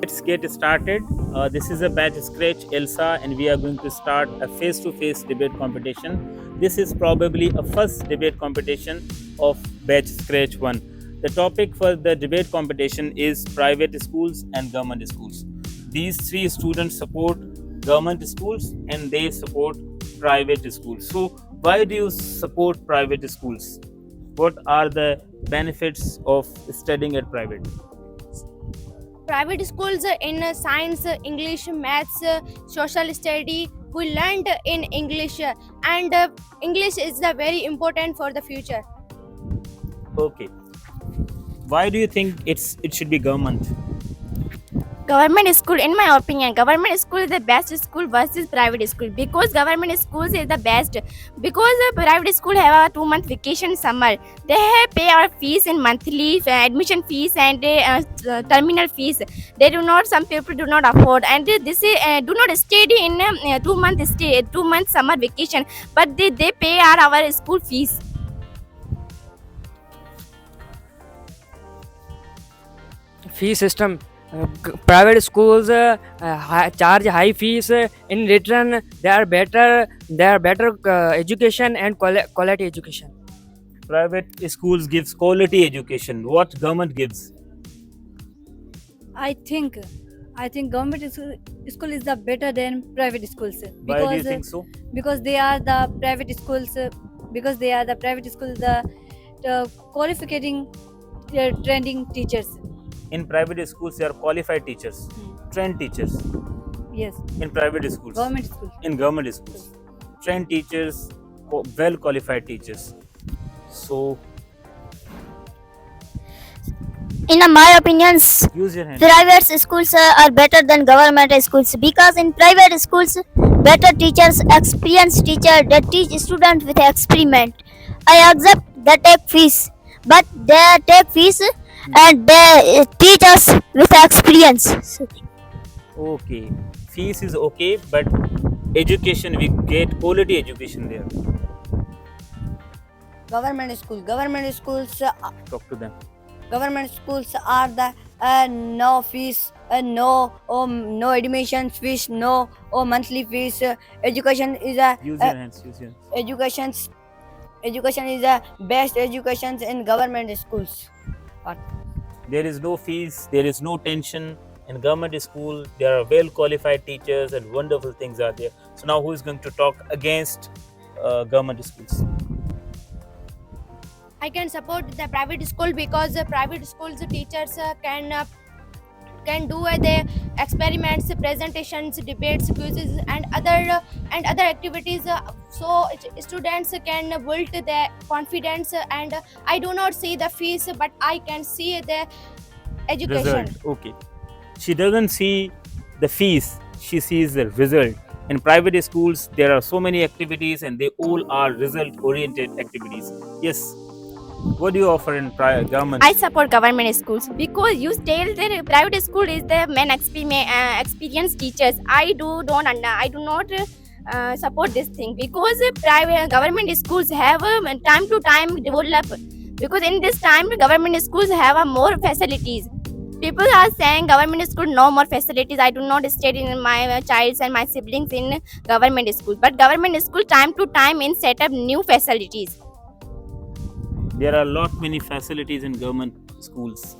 let's get started. This is a batch Scratch Elsa, and we are going to start a face to face debate competition. This is probably a first debate competition of batch Scratch 1. The topic for the debate competition is private schools and government schools. These three students support government schools and they support private schools. So, why do you support private schools? What are the benefits of studying at private schools in science, English, maths, social study. We learned in English, and English is the very important for the future. Okay. Why do you think it should be government? Government school, in my opinion, government school is the best school versus private school, because government schools is the best, because private school have a 2 month vacation summer. They have pay our fees in monthly admission fees and terminal fees. They do not, some people do not afford, and this is do not study in 2 month summer vacation, but they pay our school fees. Fee system. Private schools charge high fees. In return, they are better education and quality education. Private schools gives quality education. What government gives? I think government school is the better than private schools Why do you think so? because they are the private schools the qualifying training teachers. In private schools, there are qualified teachers, trained teachers. Yes, In private schools, government school. in government schools, trained teachers, well qualified teachers. So, In my opinions, use your hand. private schools are better than government schools, because in private schools better teachers, experienced teacher, they teach students with experiment. I accept they take fees, but they take fees and they teach us with experience. Okay, fees is okay, but education, we get quality education there. Government schools Talk to them. government schools are the no fees, no admission fees, no monthly fees. Education is a Use your hands. Use your hands. education is the best education in government schools. There is no fees, there is no tension. In government school, there are well qualified teachers and wonderful things are there. So now, who is going to talk against government schools? I can support the private school because private schools teachers can do the experiments, presentations, debates, quizzes, and other activities. So students can build their confidence, and I do not see the fees, but I can see the education. Result. Okay. She doesn't see the fees, she sees the result. In private schools, there are so many activities and they all are result oriented activities. Yes. What do you offer in government? I support government schools, because you tell that private school is the main experienced teachers. I do not support this thing, because private government schools have time to time develop, because in this time government schools have more facilities. People are saying government school no more facilities. I do not study in my child's and my siblings in government school, but government school time to time in set up new facilities. There are many facilities in government schools.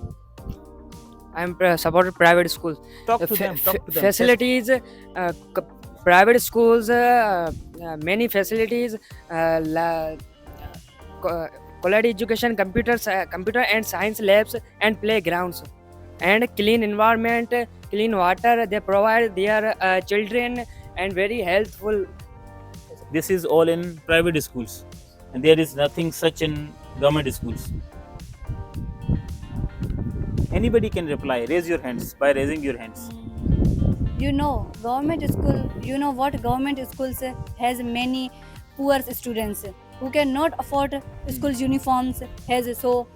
I am supported private schools. Talk to them. Talk to them. Facilities. Private schools, many facilities, quality education, computer and science labs and playgrounds, and clean environment, clean water. They provide their children, and very healthful. This is all in private schools, and there is nothing such in government schools. Anybody can reply. Raise your hands by raising your hands. Government school. What government schools has many poor students who cannot afford school uniforms. Has school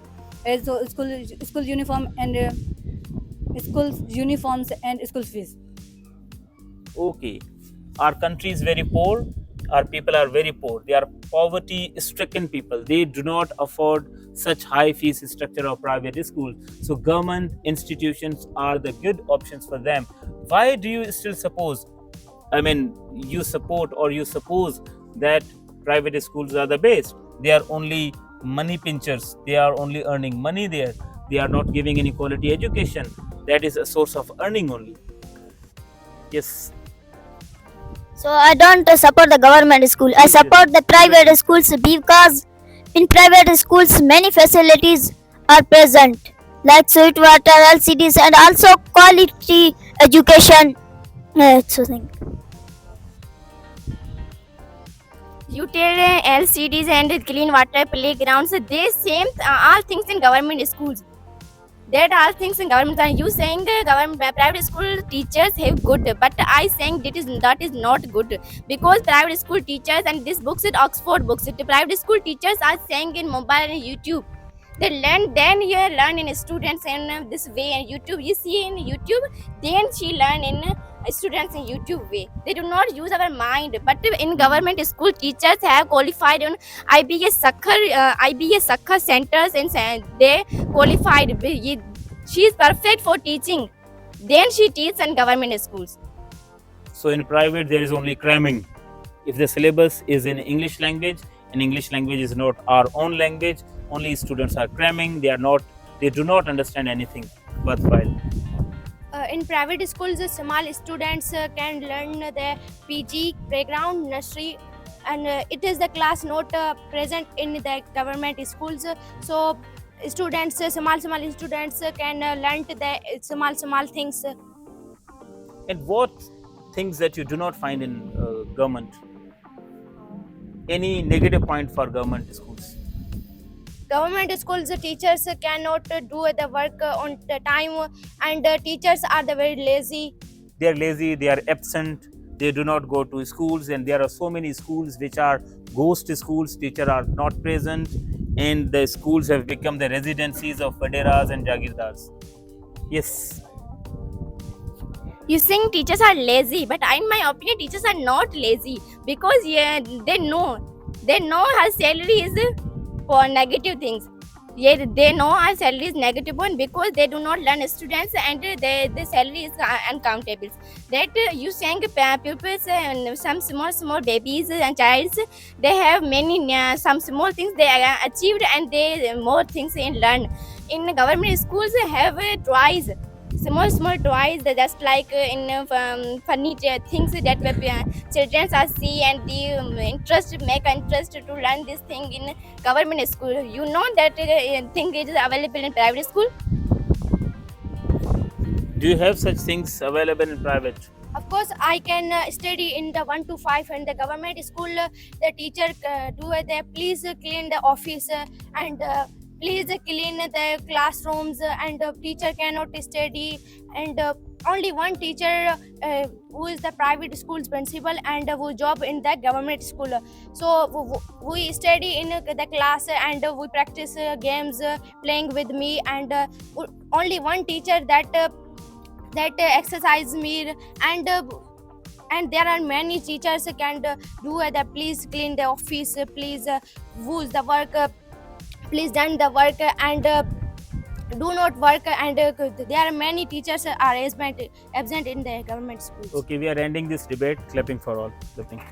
uniform and school uniforms and school fees. Okay, our country is very poor. Our people are very poor. They are poverty stricken people. They do not afford such high fees structure of private schools. So government institutions are the good options for them. Why do you still suppose, I mean, you support or you suppose that private schools are the best? They are only money pinchers. They are only earning money there. They are not giving any quality education. That is a source of earning only. Yes. So I don't support the government school. I support the private schools because in private schools many facilities are present like sweet water, LCDs and also quality education. So thing. You tell LCDs and clean water, playgrounds, they same all things in government schools. That all things in government. And you saying government private school teachers have good, but I saying that is not good because private school teachers and this books at Oxford books. The private school teachers are saying in mobile and YouTube. They learn, then you learn in students in this way and YouTube. You see in YouTube, then she learn in students in YouTube way. They do not use our mind. But in government school, teachers have qualified on IBS Sakhar centers and they qualified. She is perfect for teaching. Then she teaches in government schools. So in private there is only cramming. If the syllabus is in English language and English language is not our own language, only students are cramming. They do not understand anything worthwhile. In private schools, small students can learn the PG, playground, nursery, and it is the class not present in the government schools. So students, small students can learn the small things. And what things that you do not find in government? Any negative point for government schools? Government schools teachers cannot do the work on the time, and teachers are the very lazy. They are lazy, they are absent, they do not go to schools, and there are so many schools which are ghost schools. Teachers are not present, and the schools have become the residencies of Vaderas and Jagirdars. Yes. You think teachers are lazy, but in my opinion, teachers are not lazy because they know her salary is for negative things. Yeah, they know our salary is negative one because they do not learn students and the salary is uncountable. That you saying pupils and some small babies and childs, they have many some small things they achieved and they more things they learn. In government schools have toys, small toys, just like in funny things that children are see and the make interest to learn this thing in government school. You know that thing is available in private school. Do you have such things available in private? Of course, I can study in the 1 to 5 in the government school. The teacher do the please clean the office and please clean the classrooms, and teacher cannot study, and only one teacher who is the private school's principal and who job in the government school. So we study in the class and we practice games playing with me, and only one teacher that exercise me, and there are many teachers can do the please clean the office, please who's the work, please done the work, and do not work, and there are many teachers are absent in the government schools. Okay, we are ending this debate. Clapping for all. Clapping.